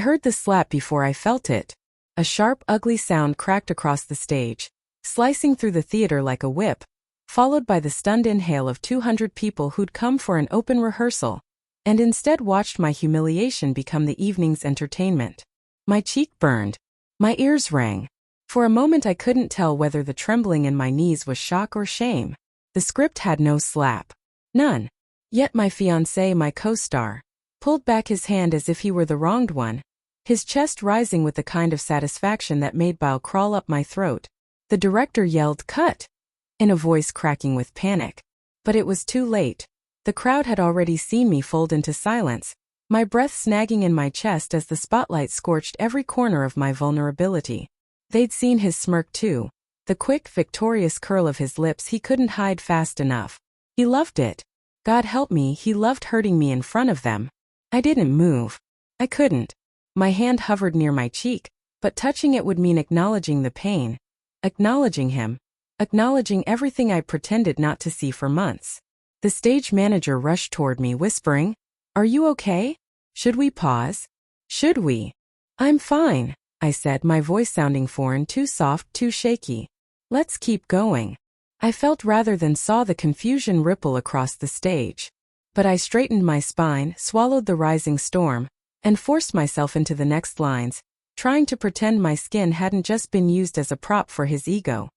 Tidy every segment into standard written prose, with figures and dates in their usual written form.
heard the slap before I felt it. A sharp, ugly sound cracked across the stage, slicing through the theater like a whip, followed by the stunned inhale of 200 people who'd come for an open rehearsal, and instead watched my humiliation become the evening's entertainment. My cheek burned. My ears rang. For a moment I couldn't tell whether the trembling in my knees was shock or shame. The script had no slap. None. Yet my fiancé, my co-star, pulled back his hand as if he were the wronged one, his chest rising with the kind of satisfaction that made bile crawl up my throat. The director yelled, "Cut!" in a voice cracking with panic. But it was too late. The crowd had already seen me fold into silence, my breath snagging in my chest as the spotlight scorched every corner of my vulnerability. They'd seen his smirk too, the quick, victorious curl of his lips he couldn't hide fast enough. He loved it. God help me, he loved hurting me in front of them. I didn't move. I couldn't. My hand hovered near my cheek, but touching it would mean acknowledging the pain, acknowledging him, acknowledging everything I pretended not to see for months. The stage manager rushed toward me, whispering, "Are you okay? Should we pause? Should we?" "I'm fine," I said, my voice sounding foreign, too soft, too shaky. "Let's keep going." I felt rather than saw the confusion ripple across the stage. But I straightened my spine, swallowed the rising storm, and forced myself into the next lines, trying to pretend my skin hadn't just been used as a prop for his ego.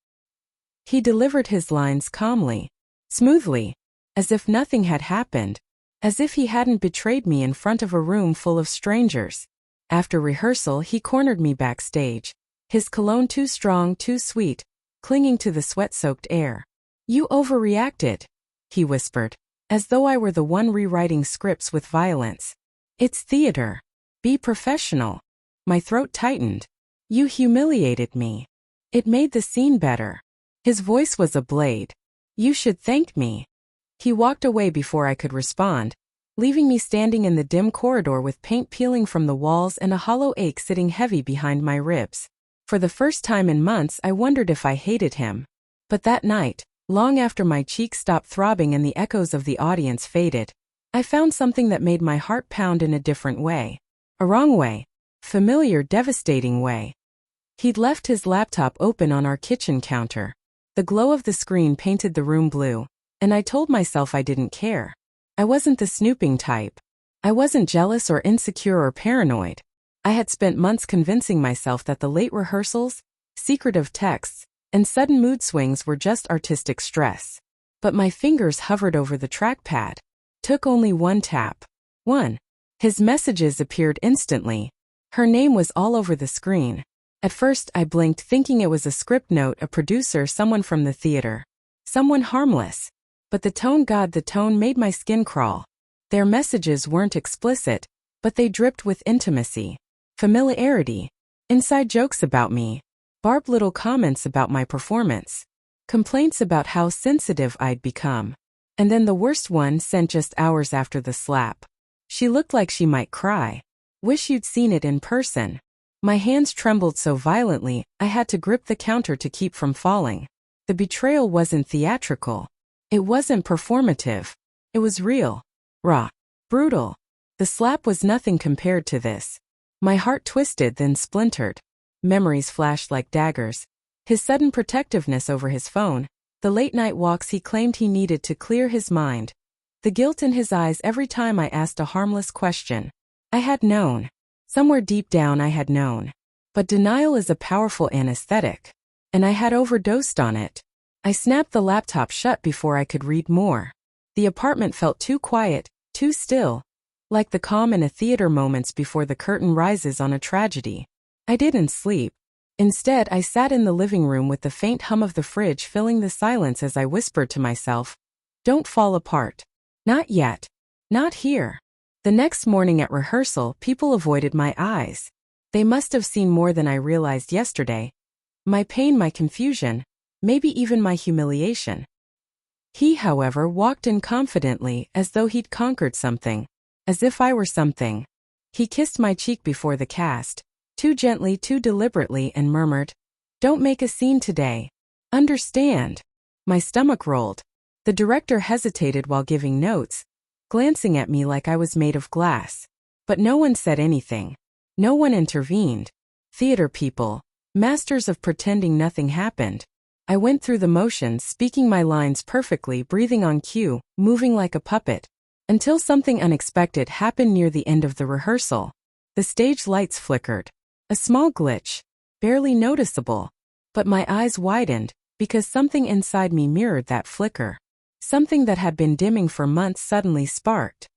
He delivered his lines calmly, smoothly, as if nothing had happened, as if he hadn't betrayed me in front of a room full of strangers. After rehearsal, he cornered me backstage, his cologne too strong, too sweet, clinging to the sweat-soaked air. "You overreacted," he whispered, as though I were the one rewriting scripts with violence. "It's theater. Be professional." My throat tightened. "You humiliated me. It made the scene better." His voice was a blade. "You should thank me." He walked away before I could respond, leaving me standing in the dim corridor with paint peeling from the walls and a hollow ache sitting heavy behind my ribs. For the first time in months, I wondered if I hated him. But that night, long after my cheeks stopped throbbing and the echoes of the audience faded, I found something that made my heart pound in a different way. A wrong way. Familiar, devastating way. He'd left his laptop open on our kitchen counter. The glow of the screen painted the room blue, and I told myself I didn't care. I wasn't the snooping type. I wasn't jealous or insecure or paranoid. I had spent months convincing myself that the late rehearsals, secretive texts, and sudden mood swings were just artistic stress. But my fingers hovered over the trackpad. Took only one tap. One. His messages appeared instantly. Her name was all over the screen. At first I blinked, thinking it was a script note, a producer, someone from the theater. Someone harmless. But the tone made my skin crawl. Their messages weren't explicit, but they dripped with intimacy, familiarity, inside jokes about me, barbed little comments about my performance, complaints about how sensitive I'd become. And then the worst one, sent just hours after the slap. She looked like she might cry. "Wish you'd seen it in person." My hands trembled so violently, I had to grip the counter to keep from falling. The betrayal wasn't theatrical. It wasn't performative. It was real. Raw. Brutal. The slap was nothing compared to this. My heart twisted, then splintered. Memories flashed like daggers. His sudden protectiveness over his phone, the late-night walks he claimed he needed to clear his mind, the guilt in his eyes every time I asked a harmless question. I had known. Somewhere deep down I had known. But denial is a powerful anesthetic. And I had overdosed on it. I snapped the laptop shut before I could read more. The apartment felt too quiet, too still, like the calm in a theater moments before the curtain rises on a tragedy. I didn't sleep. Instead, I sat in the living room with the faint hum of the fridge filling the silence as I whispered to myself, "Don't fall apart. Not yet. Not here." The next morning at rehearsal, people avoided my eyes. They must have seen more than I realized yesterday. My pain, my confusion, maybe even my humiliation. He, however, walked in confidently, as though he'd conquered something. As if I were something. He kissed my cheek before the cast, too gently, too deliberately, and murmured, "Don't make a scene today. Understand." My stomach rolled. The director hesitated while giving notes, glancing at me like I was made of glass. But no one said anything. No one intervened. Theater people, masters of pretending nothing happened. I went through the motions, speaking my lines perfectly, breathing on cue, moving like a puppet, until something unexpected happened near the end of the rehearsal. The stage lights flickered. A small glitch, barely noticeable, but my eyes widened, because something inside me mirrored that flicker. Something that had been dimming for months suddenly sparked.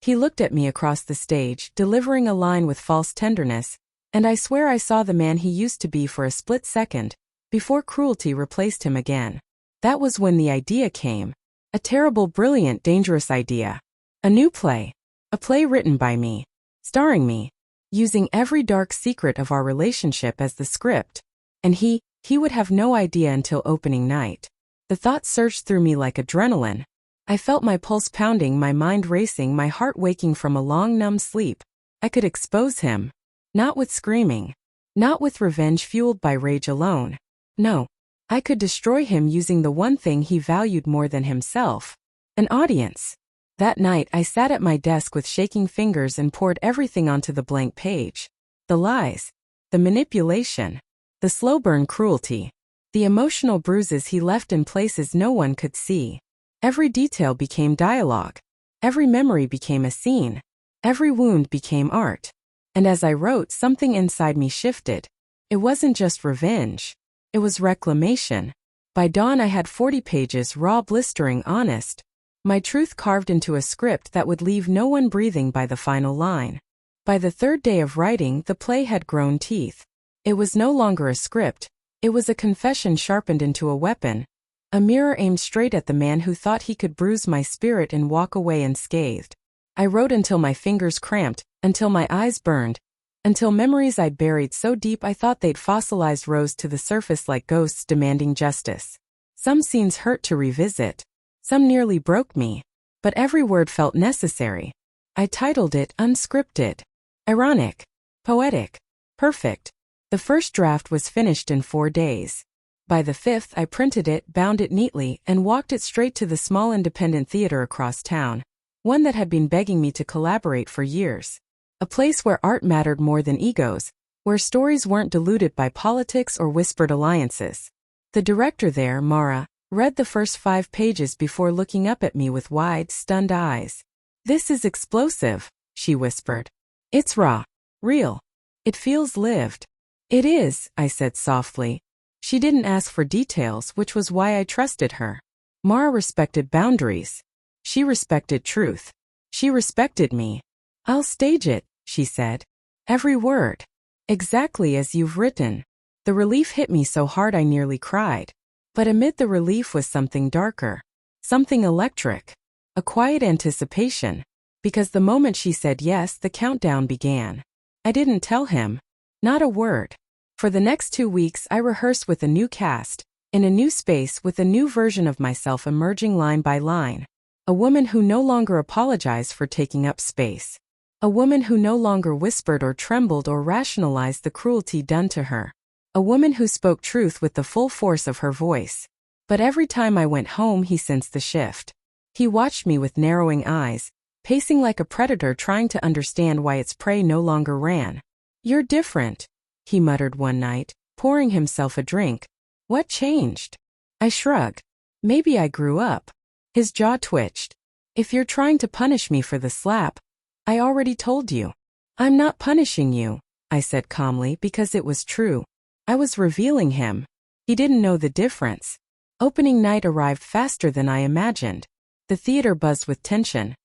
He looked at me across the stage, delivering a line with false tenderness, and I swear I saw the man he used to be for a split second, before cruelty replaced him again. That was when the idea came. A terrible, brilliant, dangerous idea. A new play. A play written by me. Starring me. Using every dark secret of our relationship as the script. And he would have no idea until opening night. The thought surged through me like adrenaline. I felt my pulse pounding, my mind racing, my heart waking from a long numb sleep. I could expose him. Not with screaming. Not with revenge fueled by rage alone. No. I could destroy him using the one thing he valued more than himself. An audience. That night I sat at my desk with shaking fingers and poured everything onto the blank page. The lies. The manipulation. The slow burn cruelty. The emotional bruises he left in places no one could see. Every detail became dialogue. Every memory became a scene. Every wound became art. And as I wrote, something inside me shifted. It wasn't just revenge. It was reclamation. By dawn I had 40 pages, raw, blistering, honest. My truth carved into a script that would leave no one breathing by the final line. By the third day of writing, the play had grown teeth. It was no longer a script. It was a confession sharpened into a weapon. A mirror aimed straight at the man who thought he could bruise my spirit and walk away unscathed. I wrote until my fingers cramped, until my eyes burned, until memories I'd buried so deep I thought they'd fossilized rose to the surface like ghosts demanding justice. Some scenes hurt to revisit. Some nearly broke me. But every word felt necessary. I titled it Unscripted. Ironic. Poetic. Perfect. The first draft was finished in 4 days. By the 5th I printed it, bound it neatly, and walked it straight to the small independent theater across town. One that had been begging me to collaborate for years. A place where art mattered more than egos, where stories weren't diluted by politics or whispered alliances. The director there, Mara, read the first 5 pages before looking up at me with wide, stunned eyes. "This is explosive," she whispered. "It's raw. Real. It feels lived." "It is," I said softly. She didn't ask for details, which was why I trusted her. Mara respected boundaries. She respected truth. She respected me. "I'll stage it," she said. "Every word. Exactly as you've written." The relief hit me so hard I nearly cried. But amid the relief was something darker. Something electric. A quiet anticipation. Because the moment she said yes, the countdown began. I didn't tell him. Not a word. For the next 2 weeks I rehearsed with a new cast, in a new space with a new version of myself emerging line by line. A woman who no longer apologized for taking up space. A woman who no longer whispered or trembled or rationalized the cruelty done to her. A woman who spoke truth with the full force of her voice. But every time I went home he sensed the shift. He watched me with narrowing eyes, pacing like a predator trying to understand why its prey no longer ran. "You're different," he muttered one night, pouring himself a drink. "What changed?" I shrugged. "Maybe I grew up." His jaw twitched. "If you're trying to punish me for the slap, I already told you." "I'm not punishing you," I said calmly, because it was true. I was revealing him. He didn't know the difference. Opening night arrived faster than I imagined. The theater buzzed with tension.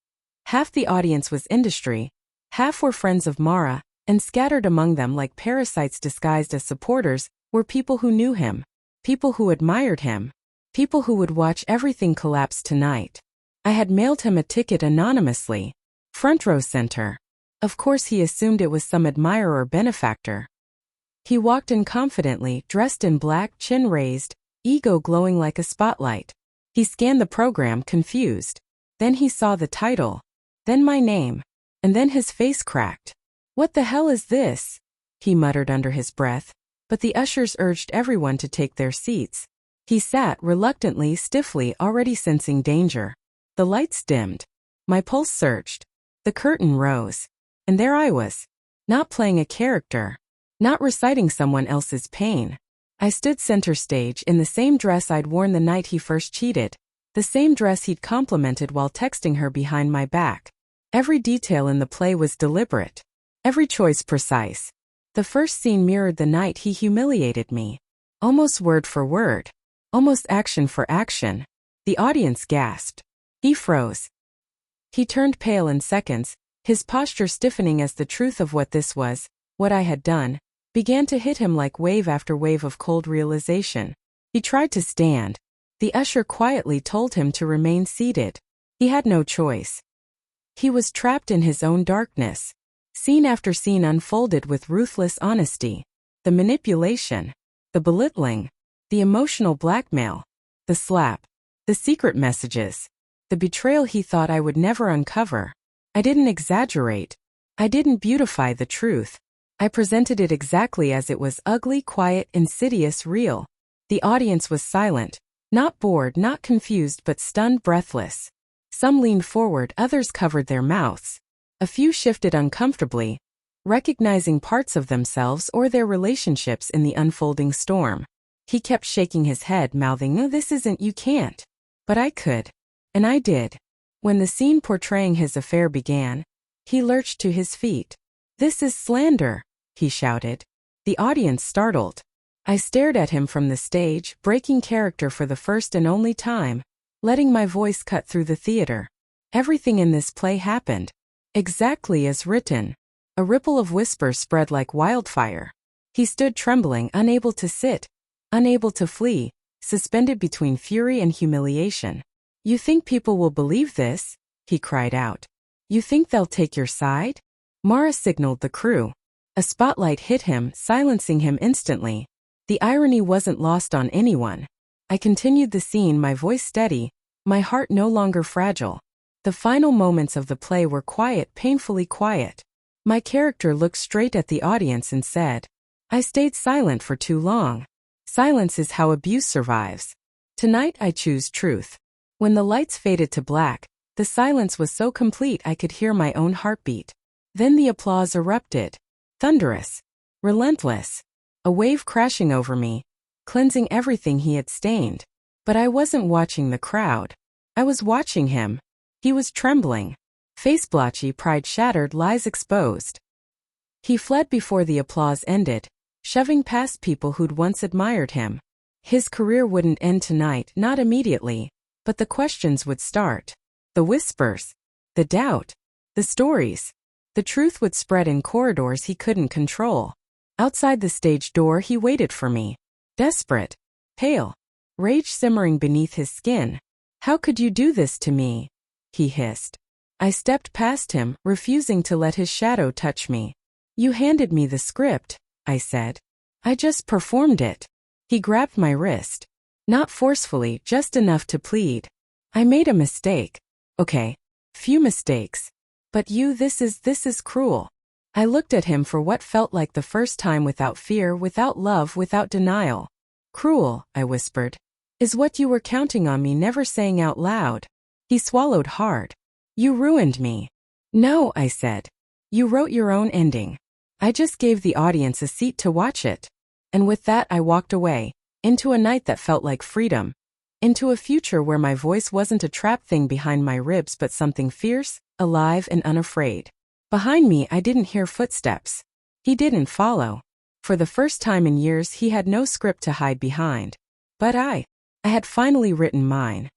Half the audience was industry. Half were friends of Mara, and scattered among them like parasites disguised as supporters were people who knew him. People who admired him. People who would watch everything collapse tonight. I had mailed him a ticket anonymously. Front row center. Of course he assumed it was some admirer or benefactor. He walked in confidently, dressed in black, chin raised, ego glowing like a spotlight. He scanned the program, confused. Then he saw the title. Then my name. And then his face cracked. "What the hell is this?" he muttered under his breath. But the ushers urged everyone to take their seats. He sat reluctantly, stiffly, already sensing danger. The lights dimmed. My pulse surged. The curtain rose. And there I was. Not playing a character. Not reciting someone else's pain. I stood center stage in the same dress I'd worn the night he first cheated, the same dress he'd complimented while texting her behind my back. Every detail in the play was deliberate. Every choice precise. The first scene mirrored the night he humiliated me. Almost word for word. Almost action for action. The audience gasped. He froze. He turned pale in seconds, his posture stiffening as the truth of what this was, what I had done, began to hit him like wave after wave of cold realization. He tried to stand. The usher quietly told him to remain seated. He had no choice. He was trapped in his own darkness. Scene after scene unfolded with ruthless honesty. The manipulation. The belittling. The emotional blackmail. The slap. The secret messages. The betrayal he thought I would never uncover. I didn't exaggerate. I didn't beautify the truth. I presented it exactly as it was: ugly, quiet, insidious, real. The audience was silent. Not bored, not confused, but stunned, breathless. Some leaned forward, others covered their mouths. A few shifted uncomfortably, recognizing parts of themselves or their relationships in the unfolding storm. He kept shaking his head, mouthing, "No, this isn't, you can't." But I could. And I did. When the scene portraying his affair began, he lurched to his feet. "This is slander," he shouted. The audience startled. I stared at him from the stage, breaking character for the first and only time, letting my voice cut through the theater. Everything in this play happened exactly as written. A ripple of whispers spread like wildfire. He stood trembling, unable to sit, unable to flee, suspended between fury and humiliation. "You think people will believe this?" he cried out. "You think they'll take your side?" Mara signaled the crew. A spotlight hit him, silencing him instantly. The irony wasn't lost on anyone. I continued the scene, my voice steady, my heart no longer fragile. The final moments of the play were quiet, painfully quiet. My character looked straight at the audience and said, "I stayed silent for too long. Silence is how abuse survives. Tonight I choose truth." When the lights faded to black, the silence was so complete I could hear my own heartbeat. Then the applause erupted. Thunderous. Relentless. A wave crashing over me, cleansing everything he had stained. But I wasn't watching the crowd. I was watching him. He was trembling. Face blotchy, pride shattered, lies exposed. He fled before the applause ended, shoving past people who'd once admired him. His career wouldn't end tonight, not immediately, but the questions would start. The whispers. The doubt. The stories. The truth would spread in corridors he couldn't control. Outside the stage door he waited for me. Desperate. Pale. Rage simmering beneath his skin. "How could you do this to me?" he hissed. I stepped past him, refusing to let his shadow touch me. "You handed me the script," I said. "I just performed it." He grabbed my wrist. Not forcefully, just enough to plead. "I made a mistake." "Okay. Few mistakes. But this is cruel." I looked at him for what felt like the first time, without fear, without love, without denial. "Cruel," I whispered, "is what you were counting on me never saying out loud." He swallowed hard. "You ruined me." "No," I said. "You wrote your own ending. I just gave the audience a seat to watch it." And with that I walked away, into a night that felt like freedom, into a future where my voice wasn't a trapped thing behind my ribs but something fierce, alive, and unafraid. Behind me I didn't hear footsteps. He didn't follow. For the first time in years he had no script to hide behind. But I had finally written mine.